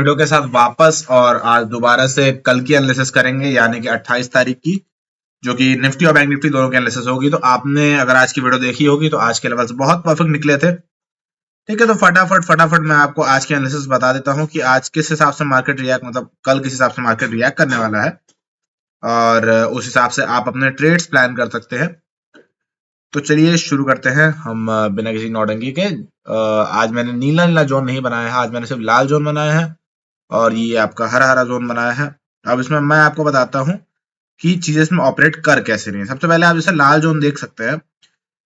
Video के साथ वापस, और आज दोबारा से कल की एनालिसिस करेंगे, यानी कि 28 तारीख की, जो कि निफ्टी और बैंक निफ्टी दोनों की एनालिसिस होगी। तो आपने अगर आज की वीडियो देखी होगी तो आज के लेवल्स बहुत परफेक्ट निकले थे। ठीक है, तो फटाफट फटाफट मैं आपको आज की एनालिसिस बता देता हूँ कि आज किस हिसाब से मार्केट रिएक्ट, मतलब कल किस हिसाब से मार्केट रिएक्ट करने वाला है, और उस हिसाब से आप अपने ट्रेड्स प्लान कर सकते हैं। तो चलिए शुरू करते हैं हम बिना किसी नौटंकी के। आज मैंने नीला नीला जोन नहीं बनाया है, आज मैंने सिर्फ लाल जोन बनाया है, और ये आपका हरा हरा जोन बनाया है। अब इसमें मैं आपको बताता हूँ कि चीजें इसमें ऑपरेट कर कैसे रही हैं। सबसे पहले आप जैसे लाल जोन देख सकते हैं।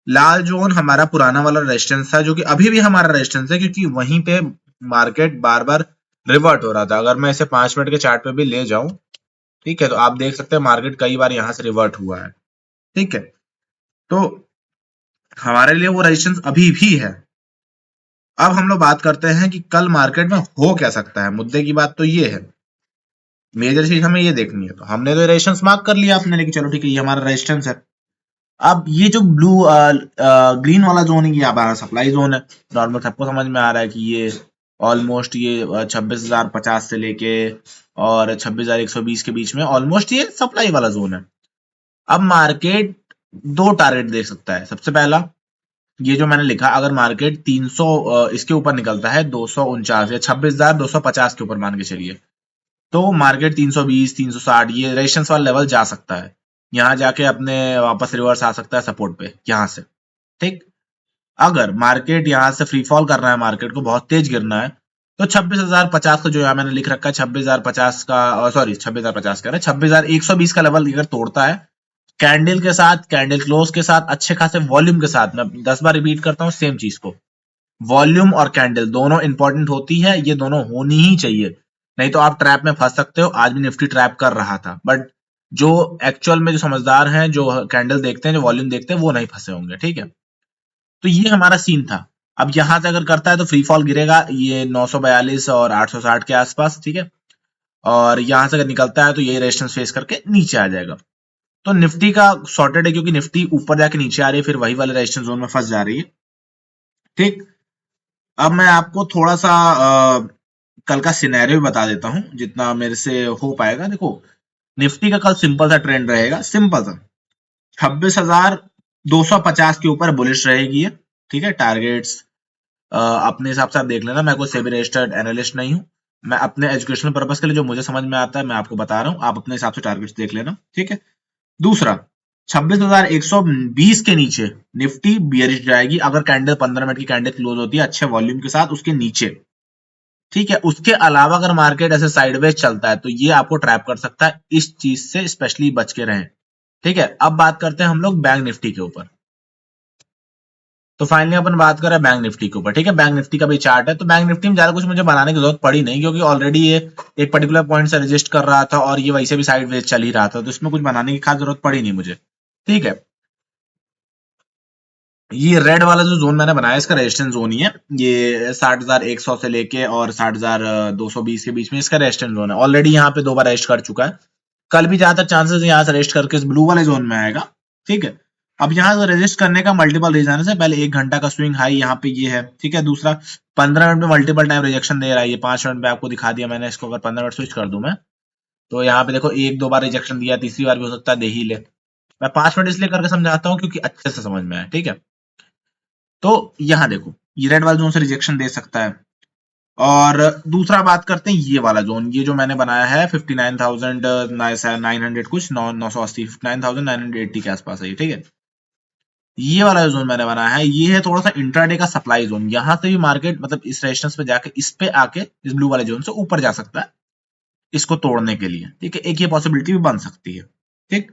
लाल जोन हमारा पुराना वाला रेजिस्टेंस था, जो कि अभी भी हमारा रेजिस्टेंस है, क्योंकि वहीं पे मार्केट बार बार रिवर्ट हो रहा था। अगर मैं इसे 5 मिनट के चार्ट पे भी ले जाऊं, ठीक है, तो आप देख सकते हैं मार्केट कई बार यहां से रिवर्ट हुआ है। ठीक है, तो हमारे लिए वो रेजिस्टेंस अभी भी है। अब हम लोग बात करते हैं कि कल मार्केट में हो क्या सकता है। मुद्दे की बात तो ये है, मेजर चीज हमें ये देखनी है। तो हमने तो रेजिस्टेंस मार्क कर लिया अपने, लेकिन चलो ठीक है, ये हमारा रेजिस्टेंस है। अब ये जो ब्लू ग्रीन वाला जोन है, ये हमारा सप्लाई जोन है। नॉर्मल सबको समझ में आ रहा है कि ये ऑलमोस्ट ये 26,050 से लेके और 26,120 के बीच में ऑलमोस्ट ये सप्लाई वाला जोन है। अब मार्केट दो टारगेट देख सकता है। सबसे पहला, ये जो मैंने लिखा, अगर मार्केट 300 इसके ऊपर निकलता है, 249 या 26,250 के ऊपर मान के चलिए, तो मार्केट 320 360 ये रेजिस्टेंस वाला लेवल जा सकता है। यहाँ जाके अपने वापस रिवर्स आ सकता है सपोर्ट पे यहाँ से। ठीक, अगर मार्केट यहाँ से फ्री फॉल कर रहा है, मार्केट को बहुत तेज गिरना है, तो 26,050 का जो यहाँ मैंने लिख रखा है, 26,050 का, सॉरी 26,050 कह रहे हैं, 26,120 का लेवल अगर तोड़ता है, कैंडल के साथ, कैंडल क्लोज के साथ, अच्छे खासे वॉल्यूम के साथ, मैं 10 बार रिपीट करता हूँ सेम चीज को, वॉल्यूम और कैंडल दोनों इंपॉर्टेंट होती है, ये दोनों होनी ही चाहिए, नहीं तो आप ट्रैप में फंस सकते हो। आज भी निफ्टी ट्रैप कर रहा था, बट जो एक्चुअल में जो समझदार हैं, जो कैंडल देखते हैं, जो वॉल्यूम देखते हैं, वो नहीं फंसे होंगे। ठीक है, तो ये हमारा सीन था। अब यहां से अगर करता है तो फ्री फॉल गिरेगा ये 942 और 860 के आसपास। ठीक है, और यहां से अगर निकलता है तो ये रेजिस्टेंस फेस करके नीचे आ जाएगा। तो निफ्टी का सॉर्टेड है, क्योंकि निफ्टी ऊपर जाके नीचे आ रही है, फिर वही वाले रेजिस्टेंस जोन में फंस जा रही है। ठीक, अब मैं आपको थोड़ा सा कल का सिनेरियो बता देता हूं, जितना मेरे से हो पाएगा। देखो, निफ्टी का कल सिंपल सा ट्रेंड रहेगा, सिंपल सा 26,250 के ऊपर बुलिश रहेगी ये। ठीक है, टारगेट्स अपने हिसाब से आप देख लेना, मैं कोई सेबी रजिस्टर्ड एनालिस्ट नहीं हूं, मैं अपने एजुकेशनल पर्पस के लिए जो मुझे समझ में आता है मैं आपको बता रहा हूं, आप अपने हिसाब से टारगेट्स देख लेना। ठीक है, दूसरा, 26,120 के नीचे निफ्टी बियरिश जाएगी, अगर कैंडल 15 मिनट की कैंडल क्लोज होती है अच्छे वॉल्यूम के साथ उसके नीचे। ठीक है, उसके अलावा अगर मार्केट ऐसे साइडवेज चलता है तो ये आपको ट्रैप कर सकता है, इस चीज से स्पेशली बच के रहें। ठीक है, अब बात करते हैं हम लोग बैंक निफ्टी के ऊपर। तो फाइनली अपन बात कर रहे हैं बैंक निफ्टी के ऊपर। ठीक है, बैंक निफ्टी का भी चार्ट है। तो बैंक निफ्टी में ज्यादा कुछ मुझे बनाने की जरूरत पड़ी नहीं, क्योंकि ऑलरेडी ये एक पर्टिकुलर पॉइंट से रजिस्ट कर रहा था और ये वैसे भी साइडवेज चल ही रहा था, तो इसमें कुछ बनाने की खास जरूरत पड़ी नहीं मुझे। ठीक है, ये रेड वाला जो जोन मैंने बनाया इसका रेजिस्टेंस जोन ही है। ये 60,100 से लेके और 60,220 के बीच में इसका रेजिस्टेंस जोन है। ऑलरेडी यहाँ पे 2 बार रेस्ट कर चुका है, कल भी ज्यादातर चांसेस यहाँ से रेस्ट करके इस ब्लू वाले जोन में आएगा। ठीक है, अब यहाँ से रेजिस्ट करने का मल्टीपल रीजन है। पहले 1 घंटा का स्विंग हाई यहाँ पे ये है। ठीक है, दूसरा 15 मिनट में मल्टीपल टाइम रिजेक्शन दे रहा है, ये 5 मिनट में आपको दिखा दिया मैंने। इसको अगर 15 मिनट स्विच कर दूं मैं, तो यहाँ पे देखो 1-2 बार रिजेक्शन दिया, तीसरी बार भी हो सकता है दे ही ले। मैं 5 मिनट इसलिए करके समझाता हूँ क्योंकि अच्छे से समझ में आए। ठीक है, तो यहाँ देखो, ये रेड वाला जोन से रिजेक्शन दे सकता है। और दूसरा बात करते हैं ये वाला जोन, ये जो मैंने बनाया है 59,900 कुछ 980 59,980 के आसपास है ये। ठीक है, ये वाला जोन मैंने बनाया है, ये है थोड़ा सा इंट्राडे का सप्लाई जोन। यहां से भी मार्केट मतलब इस रेजिस्टेंस पे जाके इस पे आके इस ब्लू वाले जोन से ऊपर जा सकता है इसको तोड़ने के लिए। ठीक है, एक ये पॉसिबिलिटी भी बन सकती है। ठीक,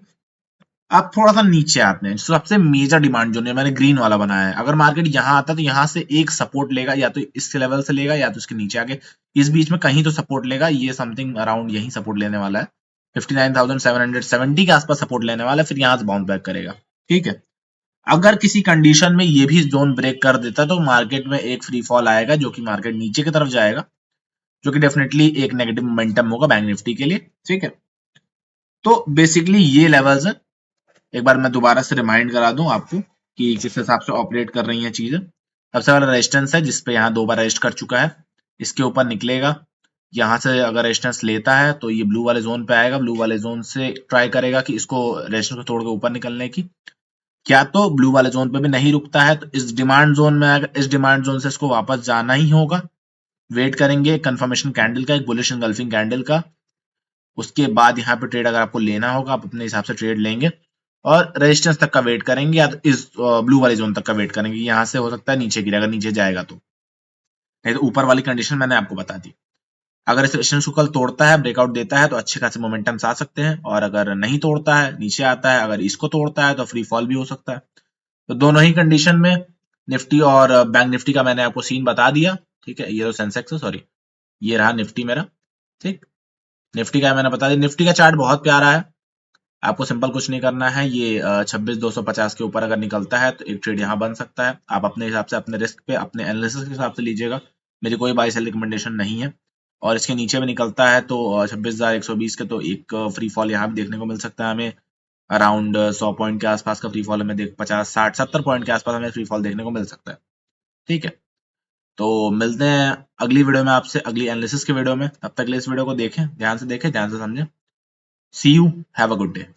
अब थोड़ा सा नीचे आते हैं, सबसे मेजर डिमांड जोन है मैंने ग्रीन वाला बनाया है। अगर मार्केट यहाँ आता है तो यहाँ से एक सपोर्ट लेगा, या तो इस लेवल से लेगा या तो इसके नीचे आके इस बीच में कहीं तो सपोर्ट लेगा। ये समथिंग अराउंड यही सपोर्ट लेने वाला है, 59,770 के आसपास सपोर्ट लेने वाला है, फिर यहाँ से बाउंस बैक करेगा। ठीक है, अगर किसी कंडीशन में ये भी जोन ब्रेक कर देता है तो मार्केट में एक फ्री फॉल आएगा, जो कि मार्केट नीचे की तरफ जाएगा, जो कि डेफिनेटली एक नेगेटिव मोमेंटम होगा बैंक निफ्टी के लिए। ठीक है, तो बेसिकली ये लेवल्स है। एक बार मैं दोबारा से रिमाइंड करा दूं आपको कि किस हिसाब से ऑपरेट कर रही हैं चीजें। सबसे पहला रेजिस्टेंस है जिसपे यहाँ 2 बार रेजिस्ट कर चुका है, इसके ऊपर निकलेगा, यहाँ से अगर रेजिस्टेंस लेता है तो ये ब्लू वाले जोन पे आएगा, ब्लू वाले जोन से ट्राई करेगा कि इसको रेजिस्टेंस को तोड़ के ऊपर निकलने की। क्या तो ब्लू वाले जोन पे भी नहीं रुकता है तो इस डिमांड जोन में आएगा, इस डिमांड जोन से इसको वापस जाना ही होगा। वेट करेंगे कंफर्मेशन कैंडल का, एक बुलिश एंगल्फिंग कैंडल का। उसके बाद यहाँ पे ट्रेड अगर आपको लेना होगा आप अपने हिसाब से ट्रेड लेंगे और रेजिस्टेंस तक का वेट करेंगे या तो इस ब्लू वाले जोन तक का वेट करेंगे। यहाँ से हो सकता है नीचे गिरे, अगर नीचे जाएगा तो। नहीं तो ऊपर वाली कंडीशन मैंने आपको बता दी। अगर इस रेजिस्टेंस को कल तोड़ता है, ब्रेकआउट देता है तो अच्छे खासे मोमेंटम आ सकते हैं, और अगर नहीं तोड़ता है, नीचे आता है, अगर इसको तोड़ता है तो फ्री फॉल भी हो सकता है। तो दोनों ही कंडीशन में निफ्टी और बैंक निफ्टी का मैंने आपको सीन बता दिया। ठीक है, ये तो सेंसेक्स है, सॉरी ये रहा निफ्टी मेरा। ठीक, निफ्टी का मैंने बता दिया। निफ्टी का चार्ट बहुत प्यारा है, आपको सिंपल कुछ नहीं करना है। ये 26,250 के ऊपर अगर निकलता है तो एक ट्रेड यहाँ बन सकता है। आप अपने हिसाब से, अपने रिस्क पे, अपने एनालिसिस के हिसाब से लीजिएगा, मेरी कोई बाई सेल रिकमेंडेशन नहीं है। और इसके नीचे में निकलता है तो 26,120 के तो एक फ्री फॉल यहाँ भी देखने को मिल सकता है हमें। अराउंड 100 पॉइंट के आसपास का फ्री फॉल हमें 50, 60, 70 पॉइंट के आसपास हमें फ्री फॉल देखने को मिल सकता है। ठीक है, तो मिलते हैं अगली वीडियो में आपसे, अगली एनालिसिस के वीडियो में। तब तक के लिए इस वीडियो को देखें, ध्यान से समझें। See you, have a good day.